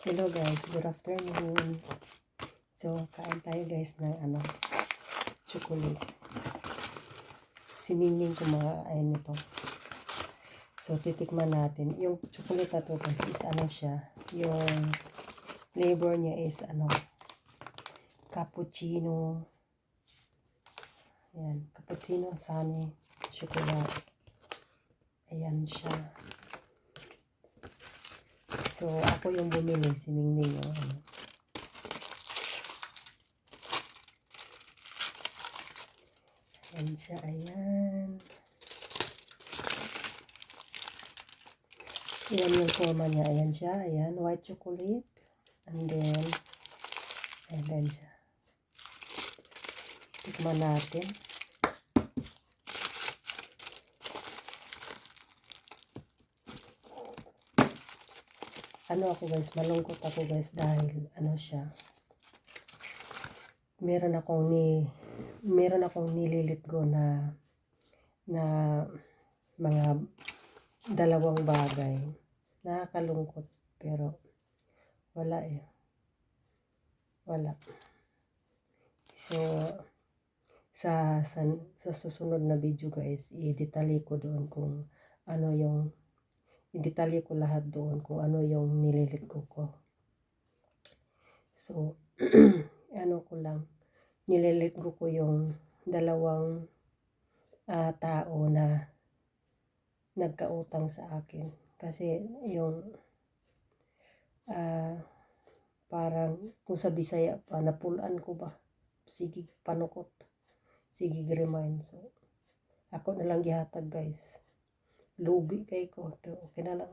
Hello guys, good afternoon. So, kain tayo guys ng chocolate. Siningning ko mga ayun nito. So, titikman natin. Yung chocolate na to guys is siya. Yung flavor niya is cappuccino. Ayan, cappuccino, sunny, chocolate. Ayan siya. So, ako yung bumili, si Ningning yung Ayan siya, ayan. Ayan yung forma niya, ayan siya, ayan, white chocolate. And then siya. Tikman natin. Ako guys, malungkot ako guys dahil siya. Meron akong nililitgo na mga dalawang bagay. Nakakalungkot pero wala eh. Wala. So sa susunod na video guys, i-detalye ko doon kung i-detalye ko lahat doon kung ano yung nililitgo ko. So nililitgo ko yung dalawang tao na nagkautang sa akin. Kasi yung parang kung sa Bisaya pa, napulaan ko ba? Sige panukot. Sige remind. So, ako na lang gihatag guys. Lugi kay ko. Okay na lang.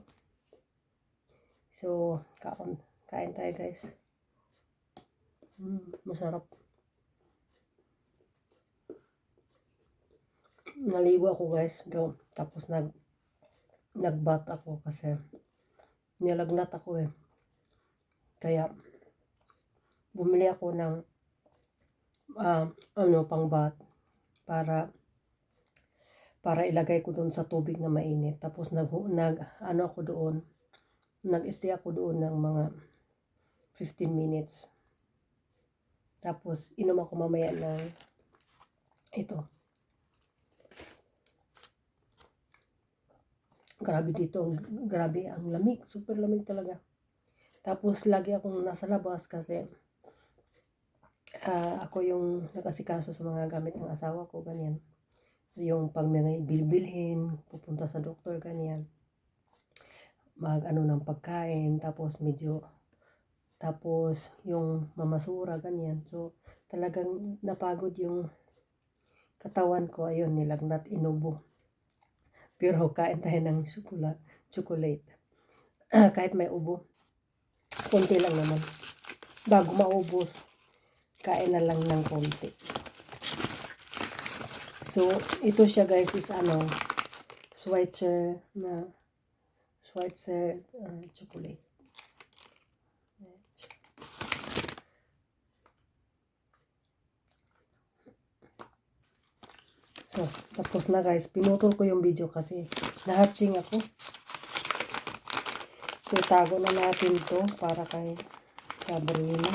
So, kain tayo guys. Masarap. Naligo ako guys. Tapos nagbat ako kasi nilagnat ako eh. Kaya bumili ako ng pangbat para ilagay ko doon sa tubig na mainit. Tapos nag-stay ako doon ng mga 15 minutes. Tapos inom ako mamaya ng ito. Grabe dito, grabe ang lamig, super lamig talaga. Tapos lagi akong nasa labas kasi ako yung nag-asikaso sa mga gamit ng asawa ko, ganyan. Yung pag may bilbilhin, pupunta sa doktor, ganyan. Ng pagkain, tapos yung mamasura, ganyan. So, talagang napagod yung katawan ko, ayun, nilagnat, inubo. Pero kain tayo ng chocolate. Kahit may ubo, konti lang naman. Bago maubos, kain na lang ng konti. So, ito siya guys is Schweitzer chocolate. So, tapos na guys. Pinutol ko yung video kasi nahatching ako. So, itago na natin to para kay Sabrina.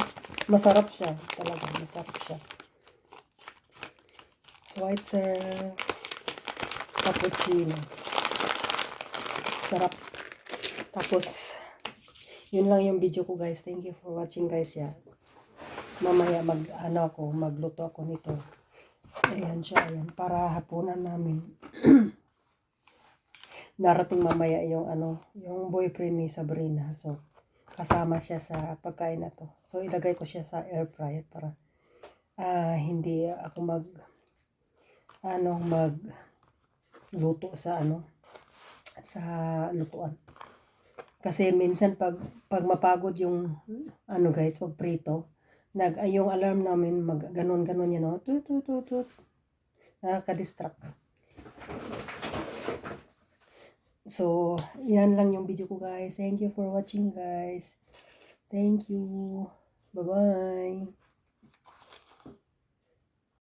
Masarap siya. Talaga, masarap siya. Schweitzer cappuccino. Sarap. Tapos, yun lang yung video ko guys. Thank you for watching guys. Mamaya magluto ako nito. Ayan siya, ayan. Para hapunan namin. Narating mamaya yung boyfriend ni Sabrina. So, kasama siya sa pagkain na to. So, ilagay ko siya sa air fryer para hindi ako magluto sa lutuan. Kasi minsan pag mapagod yung guys, pag prito, yung alarm namin ganon yan, tut. Nakaka-distract. So, yan lang yung video ko guys. Thank you for watching guys. Thank you. Bye-bye.